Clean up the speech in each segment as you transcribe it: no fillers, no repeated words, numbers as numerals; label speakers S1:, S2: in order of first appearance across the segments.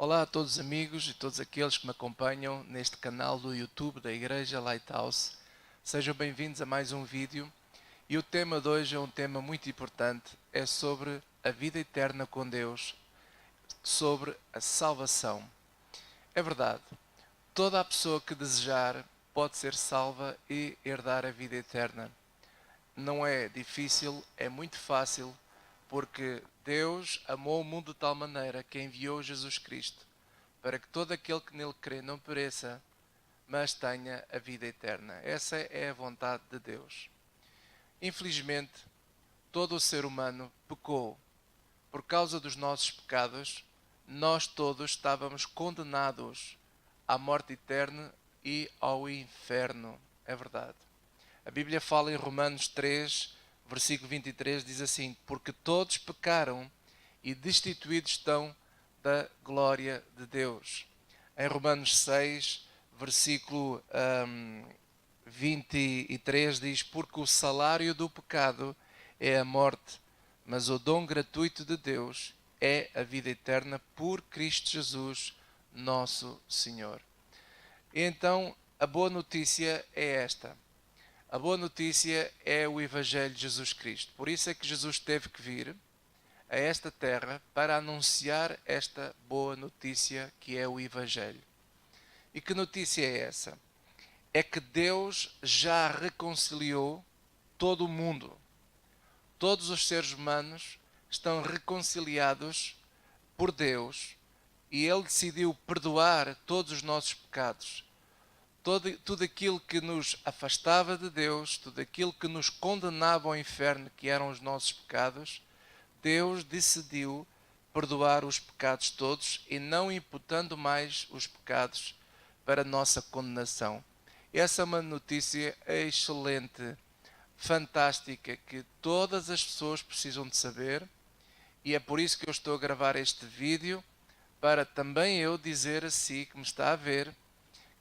S1: Olá a todos os amigos e todos aqueles que me acompanham neste canal do YouTube da Igreja Lighthouse. Sejam bem-vindos a mais um vídeo e o tema de hoje é um tema muito importante, é sobre a vida eterna com Deus, sobre a salvação. É verdade, toda a pessoa que desejar pode ser salva e herdar a vida eterna. Não é difícil, é muito fácil, porque Deus amou o mundo de tal maneira que enviou Jesus Cristo, para que todo aquele que nele crê não pereça, mas tenha a vida eterna. Essa é a vontade de Deus. Infelizmente, todo o ser humano pecou. Por causa dos nossos pecados, nós todos estávamos condenados à morte eterna e ao inferno. É verdade. A Bíblia fala em Romanos 3, versículo 23, diz assim: porque todos pecaram e destituídos estão da glória de Deus. Em Romanos 6, versículo 23, diz: porque o salário do pecado é a morte, mas o dom gratuito de Deus é a vida eterna por Cristo Jesus, nosso Senhor. E então, a boa notícia é esta. A boa notícia é o Evangelho de Jesus Cristo. Por isso é que Jesus teve que vir a esta terra para anunciar esta boa notícia que é o Evangelho. E que notícia é essa? É que Deus já reconciliou todo o mundo. Todos os seres humanos estão reconciliados por Deus e Ele decidiu perdoar todos os nossos pecados. Tudo aquilo que nos afastava de Deus, tudo aquilo que nos condenava ao inferno, que eram os nossos pecados, Deus decidiu perdoar os pecados todos e não imputando mais os pecados para a nossa condenação. Essa é uma notícia excelente, fantástica, que todas as pessoas precisam de saber, e é por isso que eu estou a gravar este vídeo, para também eu dizer a si que me está a ver,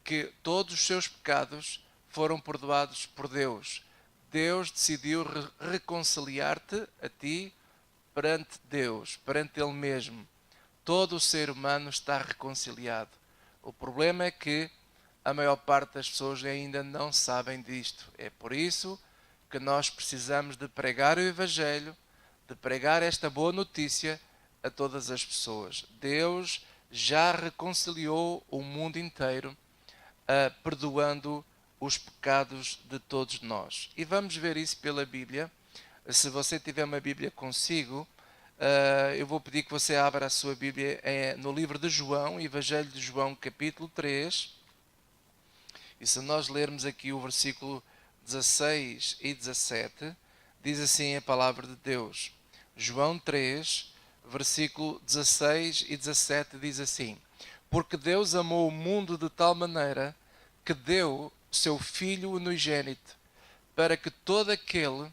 S1: que todos os seus pecados foram perdoados por Deus. Deus decidiu reconciliar-te a ti perante Deus, perante Ele mesmo. Todo o ser humano está reconciliado. O problema é que a maior parte das pessoas ainda não sabem disto. É por isso que nós precisamos de pregar o Evangelho, de pregar esta boa notícia a todas as pessoas. Deus já reconciliou o mundo inteiro, perdoando os pecados de todos nós. E vamos ver isso pela Bíblia. Se você tiver uma Bíblia consigo, eu vou pedir que você abra a sua Bíblia no livro de João, Evangelho de João, capítulo 3. E se nós lermos aqui o versículo 16 e 17, diz assim a palavra de Deus. João 3, versículo 16 e 17 diz assim: porque Deus amou o mundo de tal maneira que deu seu Filho unigênito, para que todo aquele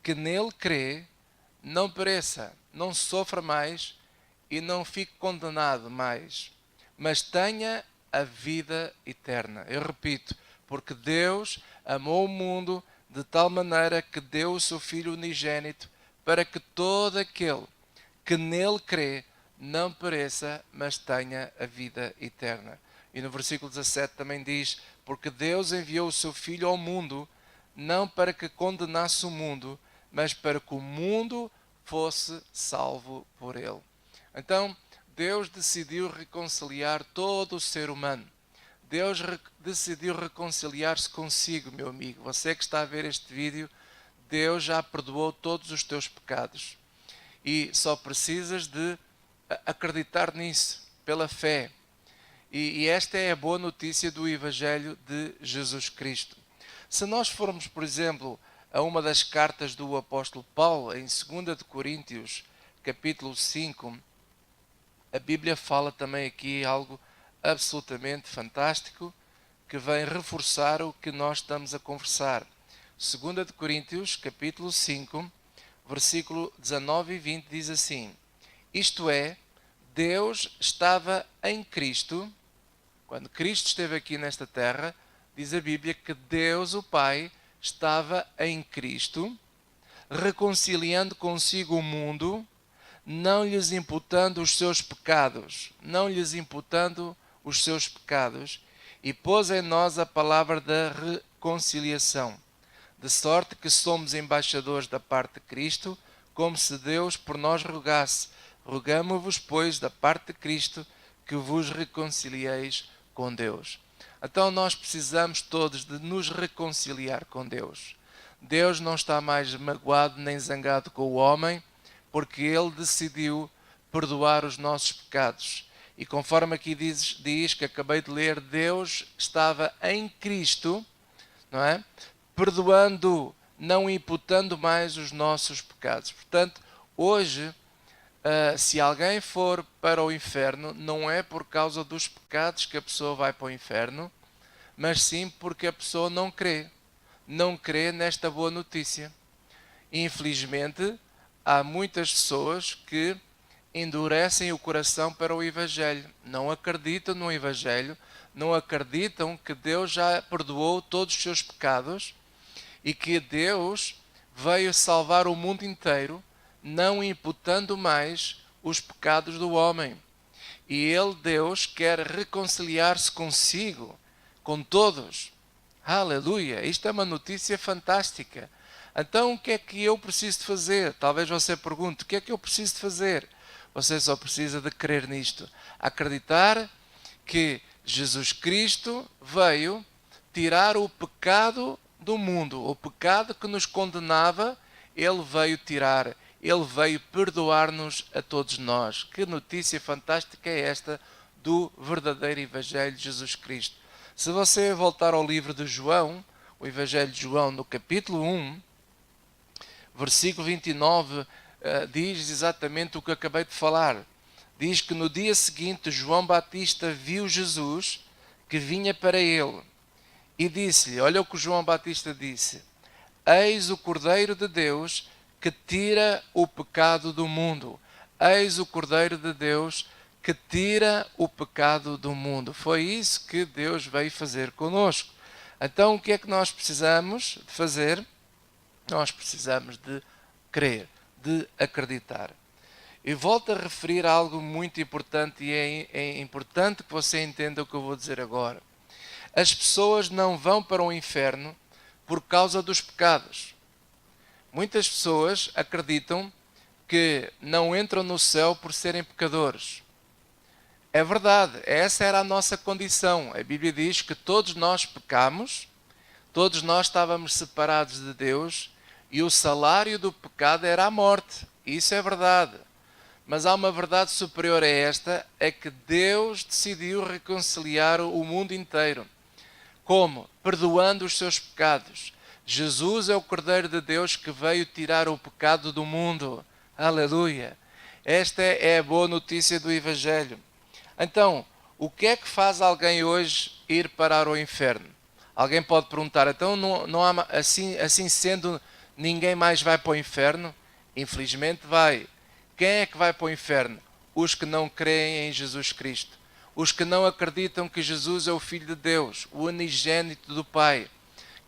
S1: que nele crê não pereça, não sofra mais e não fique condenado mais, mas tenha a vida eterna. Eu repito, porque Deus amou o mundo de tal maneira que deu o seu Filho unigênito, para que todo aquele que nele crê não pereça, mas tenha a vida eterna. E no versículo 17 também diz: porque Deus enviou o seu Filho ao mundo, não para que condenasse o mundo, mas para que o mundo fosse salvo por ele. Então, Deus decidiu reconciliar todo o ser humano. Deus decidiu reconciliar-se consigo, meu amigo. Você que está a ver este vídeo, Deus já perdoou todos os teus pecados. E só precisas de acreditar nisso, pela fé. E esta é a boa notícia do Evangelho de Jesus Cristo. Se nós formos, por exemplo, a uma das cartas do apóstolo Paulo, em 2 de Coríntios, capítulo 5, a Bíblia fala também aqui algo absolutamente fantástico, que vem reforçar o que nós estamos a conversar. 2 de Coríntios, capítulo 5, versículo 19 e 20 diz assim: isto é, Deus estava em Cristo, quando Cristo esteve aqui nesta terra, diz a Bíblia que Deus, o Pai, estava em Cristo, reconciliando consigo o mundo, não lhes imputando os seus pecados, não lhes imputando os seus pecados, e pôs em nós a palavra da reconciliação, de sorte que somos embaixadores da parte de Cristo, como se Deus por nós rogasse. Rogamo-vos, pois, da parte de Cristo, que vos reconcilieis com Deus. Então nós precisamos todos de nos reconciliar com Deus. Deus não está mais magoado nem zangado com o homem, porque Ele decidiu perdoar os nossos pecados. E conforme aqui diz que acabei de ler, Deus estava em Cristo, não é? Perdoando, não imputando mais os nossos pecados. Portanto, hoje, se alguém for para o inferno, não é por causa dos pecados que a pessoa vai para o inferno, mas sim porque a pessoa não crê. Não crê nesta boa notícia. Infelizmente, há muitas pessoas que endurecem o coração para o Evangelho. Não acreditam no Evangelho, não acreditam que Deus já perdoou todos os seus pecados e que Deus veio salvar o mundo inteiro, não imputando mais os pecados do homem. E Ele, Deus, quer reconciliar-se consigo, com todos. Aleluia! Isto é uma notícia fantástica. Então, o que é que eu preciso de fazer? Talvez você pergunte, o que é que eu preciso de fazer? Você só precisa de crer nisto. Acreditar que Jesus Cristo veio tirar o pecado do mundo. O pecado que nos condenava, Ele veio tirar. Ele veio perdoar-nos a todos nós. Que notícia fantástica é esta do verdadeiro Evangelho de Jesus Cristo. Se você voltar ao livro de João, o Evangelho de João, no capítulo 1, versículo 29, diz exatamente o que acabei de falar. Diz que no dia seguinte João Batista viu Jesus que vinha para ele e disse-lhe, olha o que João Batista disse: eis o Cordeiro de Deus que tira o pecado do mundo. Eis o Cordeiro de Deus que tira o pecado do mundo. Foi isso que Deus veio fazer conosco. Então o que é que nós precisamos de fazer? Nós precisamos de crer, de acreditar. E volto a referir algo muito importante e é importante que você entenda o que eu vou dizer agora. As pessoas não vão para o inferno por causa dos pecados. Muitas pessoas acreditam que não entram no céu por serem pecadores. É verdade, essa era a nossa condição. A Bíblia diz que todos nós pecamos, todos nós estávamos separados de Deus e o salário do pecado era a morte. Isso é verdade. Mas há uma verdade superior a esta, é que Deus decidiu reconciliar o mundo inteiro. Como? Perdoando os seus pecados. Jesus é o Cordeiro de Deus que veio tirar o pecado do mundo. Aleluia! Esta é a boa notícia do Evangelho. Então, o que é que faz alguém hoje ir parar ao inferno? Alguém pode perguntar, então não há, assim sendo, ninguém mais vai para o inferno? Infelizmente vai. Quem é que vai para o inferno? Os que não creem em Jesus Cristo. Os que não acreditam que Jesus é o Filho de Deus, o unigênito do Pai,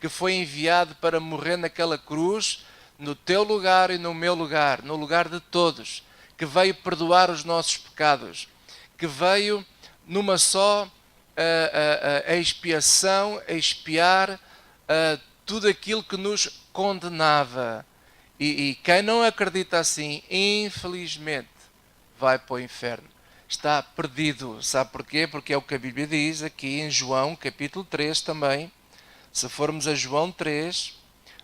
S1: que foi enviado para morrer naquela cruz, no teu lugar e no meu lugar, no lugar de todos, que veio perdoar os nossos pecados, que veio numa só expiação, expiar tudo aquilo que nos condenava. E quem não acredita assim, infelizmente, vai para o inferno. Está perdido. Sabe porquê? Porque é o que a Bíblia diz aqui em João, capítulo 3 também. Se formos a João 3,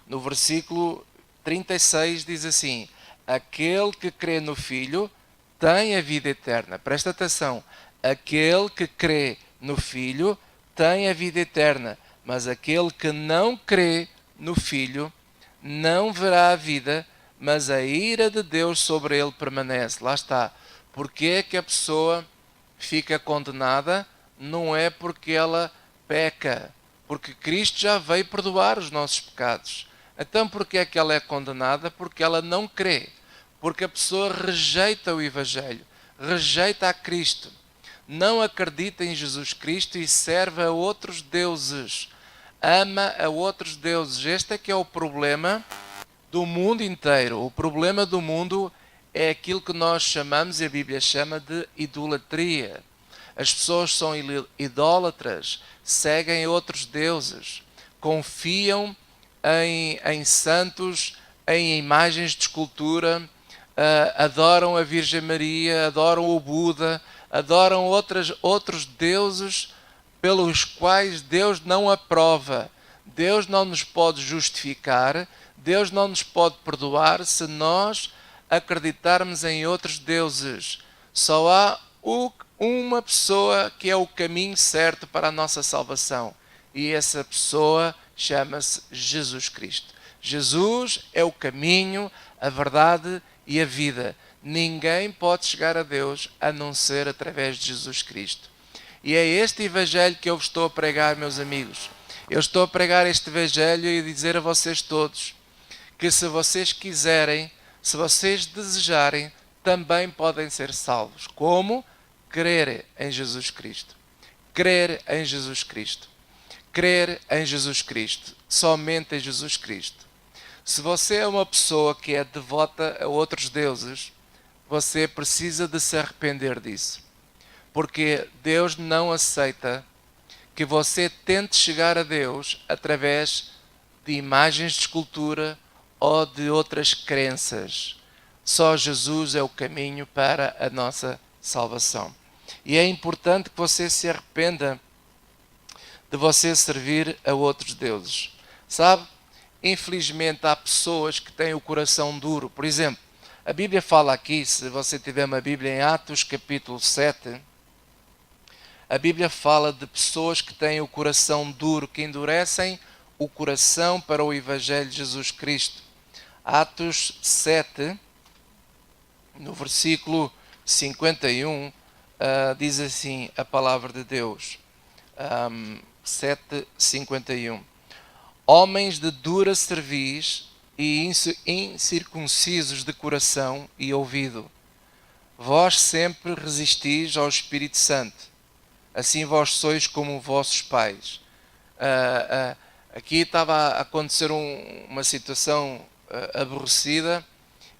S1: no versículo 36, diz assim: aquele que crê no Filho tem a vida eterna. Presta atenção. Aquele que crê no Filho tem a vida eterna. Mas aquele que não crê no Filho não verá a vida, mas a ira de Deus sobre ele permanece. Lá está. Porque é que a pessoa fica condenada? Não é porque ela peca, porque Cristo já veio perdoar os nossos pecados. Então porque é que ela é condenada? Porque ela não crê, porque a pessoa rejeita o Evangelho, rejeita a Cristo, não acredita em Jesus Cristo e serve a outros deuses, ama a outros deuses. Este é que é o problema do mundo inteiro. O problema do mundo é aquilo que nós chamamos, e a Bíblia chama, de idolatria. As pessoas são idólatras, seguem outros deuses, confiam em santos, em imagens de escultura, adoram a Virgem Maria, adoram o Buda, adoram outros deuses pelos quais Deus não aprova. Deus não nos pode justificar, Deus não nos pode perdoar se nós acreditarmos em outros deuses. Só há uma pessoa que é o caminho certo para a nossa salvação, e essa pessoa chama-se Jesus Cristo. Jesus é o caminho, a verdade e a vida. Ninguém pode chegar a Deus a não ser através de Jesus Cristo. E é este evangelho que eu vos estou a pregar, meus amigos. Eu estou a pregar este evangelho e dizer a vocês todos que, se vocês quiserem, se vocês desejarem, também podem ser salvos. Como? Crer em Jesus Cristo. Crer em Jesus Cristo. Crer em Jesus Cristo. Somente em Jesus Cristo. Se você é uma pessoa que é devota a outros deuses, você precisa de se arrepender disso. Porque Deus não aceita que você tente chegar a Deus através de imagens de escultura ou de outras crenças. Só Jesus é o caminho para a nossa salvação. E é importante que você se arrependa de você servir a outros deuses. Sabe? Infelizmente há pessoas que têm o coração duro. Por exemplo, a Bíblia fala aqui, se você tiver uma Bíblia em Atos capítulo 7, a Bíblia fala de pessoas que têm o coração duro, que endurecem o coração para o Evangelho de Jesus Cristo. Atos 7, no versículo 51, diz assim a palavra de Deus. 7:51. Homens de dura cerviz e incircuncisos de coração e ouvido, vós sempre resistis ao Espírito Santo. Assim vós sois como vossos pais. Aqui estava a acontecer uma situação aborrecida,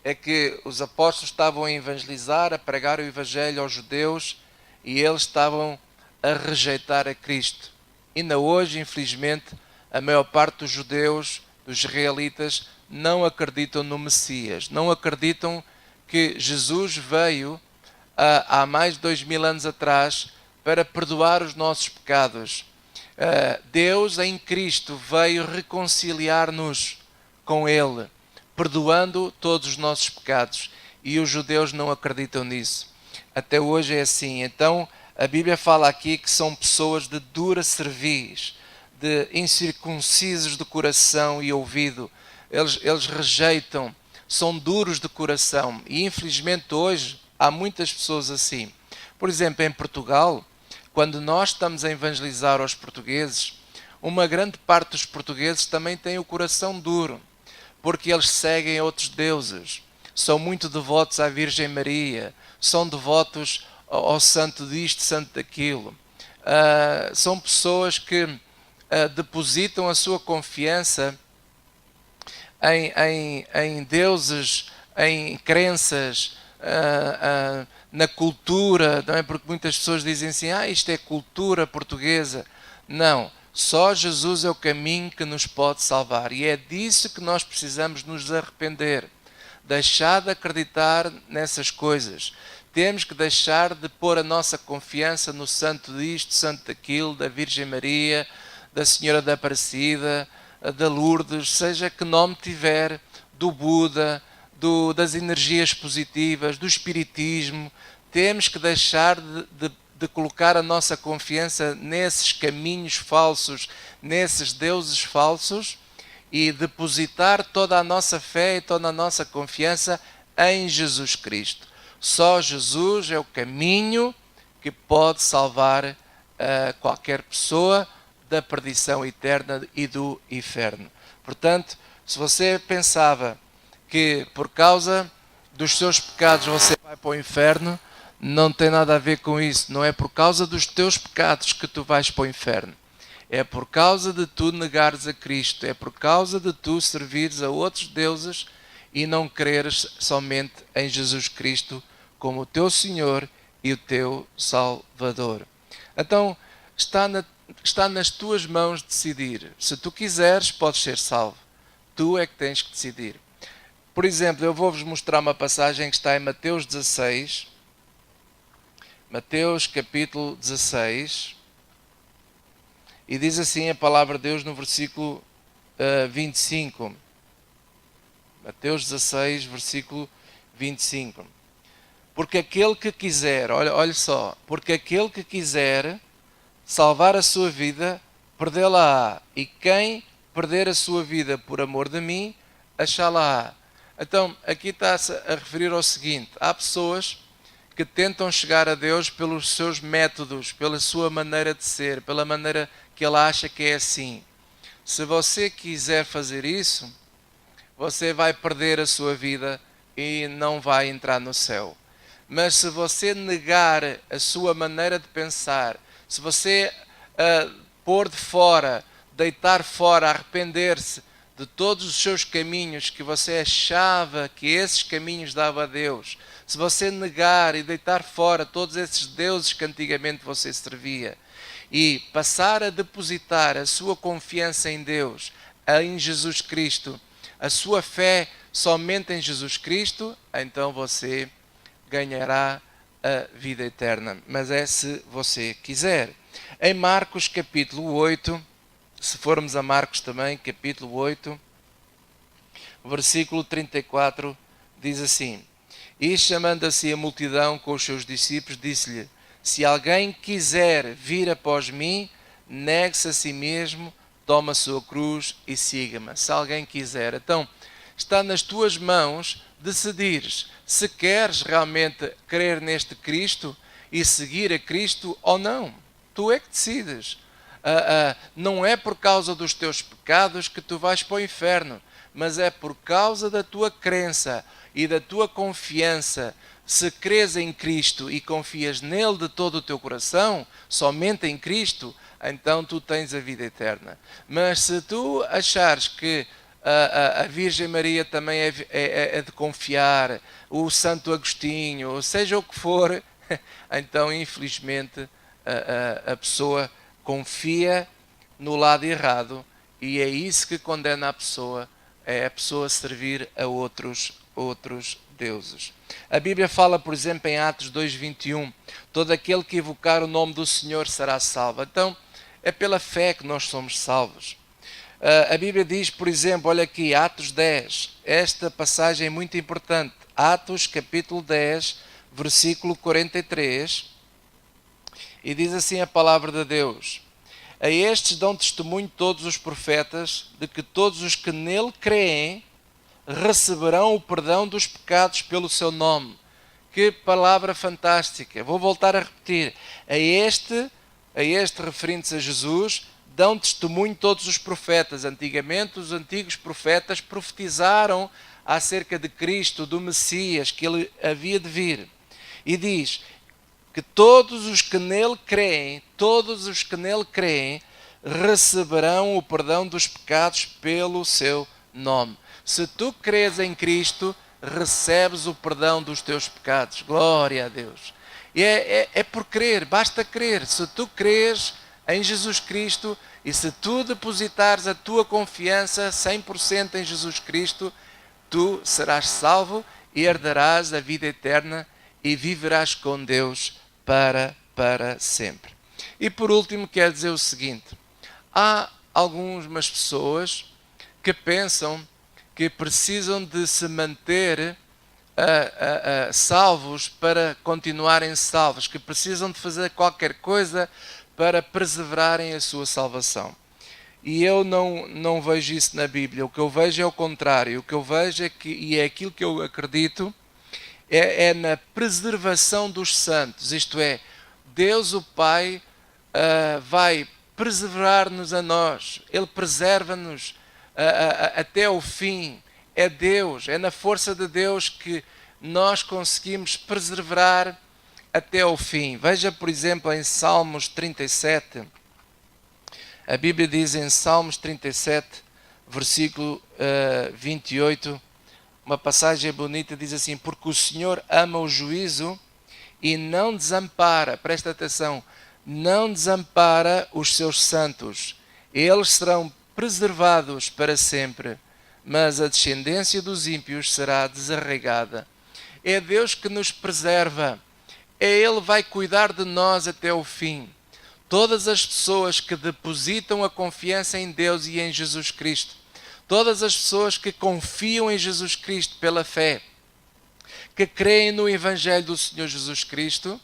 S1: é que os apóstolos estavam a evangelizar, a pregar o evangelho aos judeus, e eles estavam a rejeitar a Cristo. Ainda hoje, infelizmente, a maior parte dos judeus, dos israelitas, não acreditam no Messias, não acreditam que Jesus veio há mais de 2000 anos atrás para perdoar os nossos pecados. Deus em Cristo veio reconciliar-nos com Ele, perdoando todos os nossos pecados. E os judeus não acreditam nisso. Até hoje é assim. Então a Bíblia fala aqui que são pessoas de dura cerviz, de incircuncisos de coração e ouvido. Eles rejeitam, são duros de coração. E infelizmente hoje há muitas pessoas assim. Por exemplo, em Portugal, quando nós estamos a evangelizar aos portugueses, uma grande parte dos portugueses também tem o coração duro, porque eles seguem outros deuses, são muito devotos à Virgem Maria, são devotos ao santo disto, santo daquilo. São pessoas que depositam a sua confiança em deuses, em crenças, na cultura, não é? Porque muitas pessoas dizem assim, isto é cultura portuguesa. Não, só Jesus é o caminho que nos pode salvar, e é disso que nós precisamos nos arrepender, deixar de acreditar nessas coisas. Temos que deixar de pôr a nossa confiança no santo disto, santo daquilo, da Virgem Maria, da Senhora da Aparecida, da Lourdes, seja que nome tiver, do Buda, das energias positivas, do espiritismo. Temos que deixar de colocar a nossa confiança nesses caminhos falsos, nesses deuses falsos, e depositar toda a nossa fé e toda a nossa confiança em Jesus Cristo. Só Jesus é o caminho que pode salvar qualquer pessoa da perdição eterna e do inferno. Portanto, se você pensava que por causa dos seus pecados você vai para o inferno, não tem nada a ver com isso. Não é por causa dos teus pecados que tu vais para o inferno. É por causa de tu negares a Cristo, é por causa de tu servires a outros deuses e não creres somente em Jesus Cristo como o teu Senhor e o teu Salvador. Então, está nas tuas mãos decidir. Se tu quiseres, podes ser salvo. Tu é que tens que decidir. Por exemplo, eu vou-vos mostrar uma passagem que está em Mateus 16. Mateus capítulo 16. E diz assim a palavra de Deus no versículo 25. Mateus 16, versículo 25. Porque aquele que quiser, olha só, porque aquele que quiser salvar a sua vida, perdê-la-á. E quem perder a sua vida por amor de mim, achá-la-á. Então, aqui está-se a referir ao seguinte: há pessoas que tentam chegar a Deus pelos seus métodos, pela sua maneira de ser, pela maneira que ele acha que é assim. Se você quiser fazer isso, você vai perder a sua vida e não vai entrar no céu. Mas se você negar a sua maneira de pensar, se você pôr de fora, deitar fora, arrepender-se de todos os seus caminhos que você achava que esses caminhos davam a Deus, se você negar e deitar fora todos esses deuses que antigamente você servia e passar a depositar a sua confiança em Deus, em Jesus Cristo, a sua fé somente em Jesus Cristo, então você ganhará a vida eterna. Mas é se você quiser. Em Marcos capítulo 8, se formos a Marcos também, capítulo 8, versículo 34, diz assim: E chamando a si a multidão com os seus discípulos, disse-lhe: Se alguém quiser vir após mim, negue-se a si mesmo, toma a sua cruz e siga-me. Se alguém quiser. Então, está nas tuas mãos decidires se queres realmente crer neste Cristo e seguir a Cristo ou não. Tu é que decides. Não é por causa dos teus pecados que tu vais para o inferno, mas é por causa da tua crença e da tua confiança. Se crês em Cristo e confias nele de todo o teu coração, somente em Cristo, então tu tens a vida eterna. Mas se tu achares que a Virgem Maria também é de confiar, o Santo Agostinho, seja o que for, então infelizmente a pessoa confia no lado errado e é isso que condena a pessoa, é a pessoa servir a outros deuses. A Bíblia fala, por exemplo, em Atos 2:21, todo aquele que invocar o nome do Senhor será salvo. Então, é pela fé que nós somos salvos. A Bíblia diz, por exemplo, olha aqui, Atos 10, esta passagem é muito importante. Atos capítulo 10, versículo 43, e diz assim a palavra de Deus: A estes dão testemunho todos os profetas de que todos os que nele creem receberão o perdão dos pecados pelo seu nome. Que palavra fantástica! Vou voltar a repetir. A este referindo-se a Jesus, dão testemunho todos os profetas. Antigamente, os antigos profetas profetizaram acerca de Cristo, do Messias, que ele havia de vir. E diz que todos os que nele creem, receberão o perdão dos pecados pelo seu nome. Se tu crês em Cristo, recebes o perdão dos teus pecados. Glória a Deus. E é por crer, basta crer. Se tu crês em Jesus Cristo e se tu depositares a tua confiança 100% em Jesus Cristo, tu serás salvo e herdarás a vida eterna e viverás com Deus para sempre. E por último, quero dizer o seguinte: há algumas pessoas que pensam que precisam de se manter salvos para continuarem salvos, que precisam de fazer qualquer coisa para perseverarem a sua salvação. E eu não vejo isso na Bíblia. O que eu vejo é o contrário. O que eu vejo é que, e é aquilo que eu acredito, é na preservação dos santos. Isto é, Deus o Pai vai preservar-nos a nós. Ele preserva-nos até o fim. É Deus, é na força de Deus que nós conseguimos perseverar até o fim. Veja, por exemplo, em Salmos 37. A Bíblia diz em Salmos 37, versículo 28, uma passagem bonita, diz assim: porque o Senhor ama o juízo e não desampara, presta atenção, não desampara os seus santos. Eles serão preservados para sempre, mas a descendência dos ímpios será desarraigada. É Deus que nos preserva. Ele vai cuidar de nós até o fim. Todas as pessoas que depositam a confiança em Deus e em Jesus Cristo, todas as pessoas que confiam em Jesus Cristo pela fé, que creem no Evangelho do Senhor Jesus Cristo,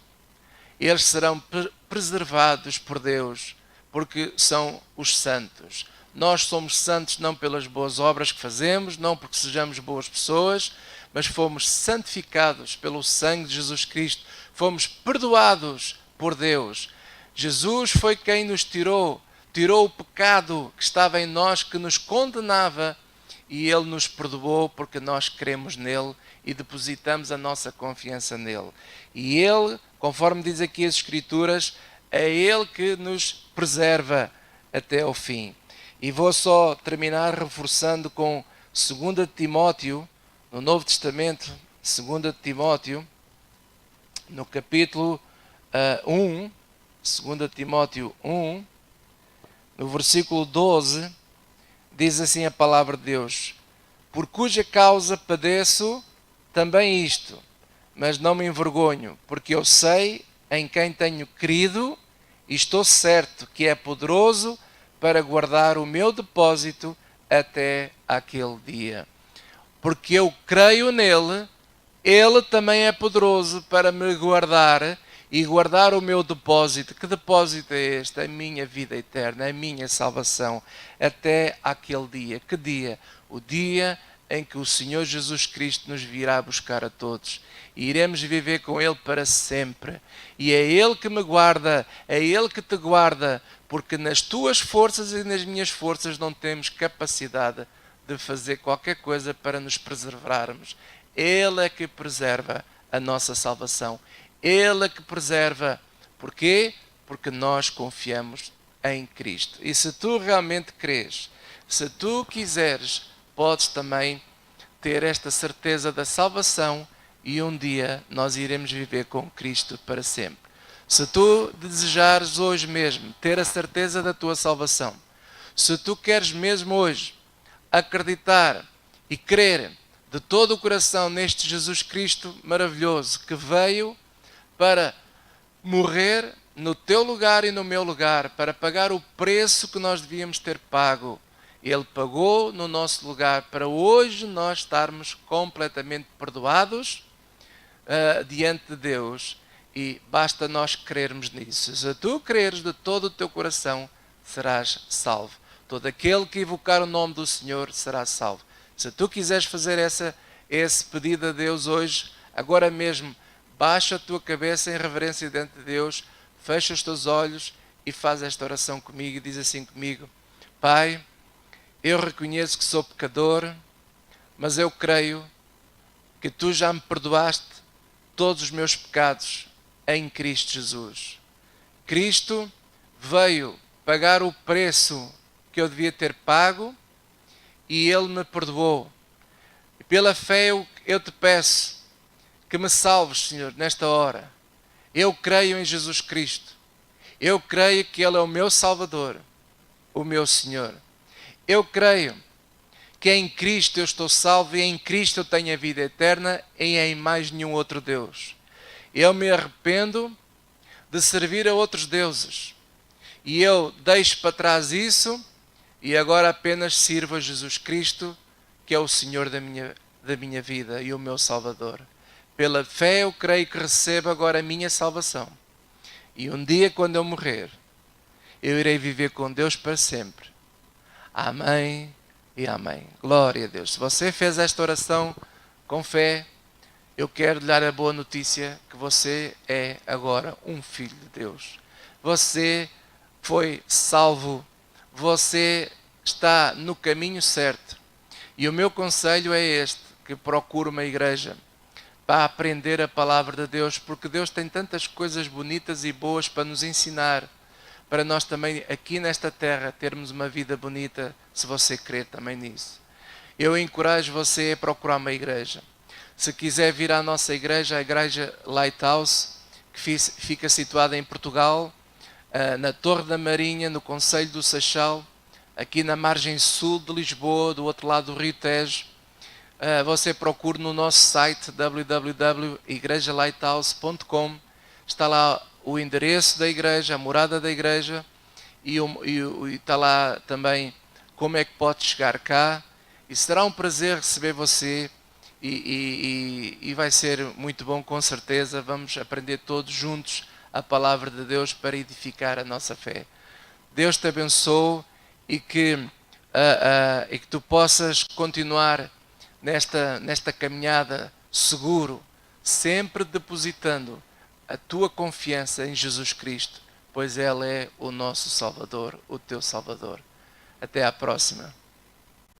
S1: eles serão preservados por Deus, porque são os santos. Nós somos santos não pelas boas obras que fazemos, não porque sejamos boas pessoas, mas fomos santificados pelo sangue de Jesus Cristo, fomos perdoados por Deus. Jesus foi quem nos tirou o pecado que estava em nós, que nos condenava, e Ele nos perdoou porque nós cremos nele e depositamos a nossa confiança nele. E Ele, conforme diz aqui as Escrituras, é Ele que nos preserva até ao fim. E vou só terminar reforçando com 2 Timóteo, no Novo Testamento, 2 Timóteo, no capítulo 1, 2 Timóteo 1, no versículo 12, diz assim a palavra de Deus: por cuja causa padeço também isto, mas não me envergonho, porque eu sei em quem tenho crido e estou certo que é poderoso para guardar o meu depósito até aquele dia. Porque eu creio nele, ele também é poderoso para me guardar e guardar o meu depósito. Que depósito é este? A minha vida eterna, a minha salvação, até aquele dia. Que dia? O dia em que o Senhor Jesus Cristo nos virá buscar a todos. E iremos viver com Ele para sempre. E é Ele que me guarda, é Ele que te guarda, porque nas tuas forças e nas minhas forças não temos capacidade de fazer qualquer coisa para nos preservarmos. Ele é que preserva a nossa salvação. Ele é que preserva. Porquê? Porque nós confiamos em Cristo. E se tu realmente crês, se tu quiseres, podes também ter esta certeza da salvação e um dia nós iremos viver com Cristo para sempre. Se tu desejares hoje mesmo ter a certeza da tua salvação, se tu queres mesmo hoje acreditar e crer de todo o coração neste Jesus Cristo maravilhoso que veio para morrer no teu lugar e no meu lugar, para pagar o preço que nós devíamos ter pago. Ele pagou no nosso lugar para hoje nós estarmos completamente perdoados diante de Deus, e basta nós crermos nisso. Se tu creres de todo o teu coração, serás salvo. Todo aquele que invocar o nome do Senhor será salvo. Se tu quiseres fazer esse pedido a Deus hoje, agora mesmo, baixa a tua cabeça em reverência diante de Deus, fecha os teus olhos e faz esta oração comigo e diz assim comigo: Pai, eu reconheço que sou pecador, mas eu creio que Tu já me perdoaste todos os meus pecados em Cristo Jesus. Cristo veio pagar o preço que eu devia ter pago e Ele me perdoou. E pela fé eu te peço que me salves, Senhor, nesta hora. Eu creio em Jesus Cristo. Eu creio que Ele é o meu Salvador, o meu Senhor. Eu creio que em Cristo eu estou salvo e em Cristo eu tenho a vida eterna e em mais nenhum outro Deus. Eu me arrependo de servir a outros deuses e eu deixo para trás isso e agora apenas sirvo a Jesus Cristo, que é o Senhor da minha vida e o meu Salvador. Pela fé eu creio que recebo agora a minha salvação. E um dia, quando eu morrer, eu irei viver com Deus para sempre. Amém e amém. Glória a Deus. Se você fez esta oração com fé, eu quero lhe dar a boa notícia que você é agora um filho de Deus. Você foi salvo. Você está no caminho certo. E o meu conselho é este, que procure uma igreja para aprender a palavra de Deus, porque Deus tem tantas coisas bonitas e boas para nos ensinar, para nós também aqui nesta terra termos uma vida bonita, se você crer também nisso. eu encorajo você a procurar uma igreja. Se quiser vir à nossa igreja, a Igreja Lighthouse, que fica situada em Portugal, na Torre da Marinha, no Concelho do Seixal, aqui na margem sul de Lisboa, do outro lado do Rio Tejo. Você procura no nosso site www.igrejalighthouse.com. Está lá o endereço da igreja, a morada da igreja, e está lá também como é que pode chegar cá. E será um prazer receber você e vai ser muito bom, com certeza. Vamos aprender todos juntos a palavra de Deus para edificar a nossa fé. Deus te abençoe e que tu possas continuar nesta caminhada seguro, sempre depositando a tua confiança em Jesus Cristo, pois Ele é o nosso Salvador, o teu Salvador. Até à próxima.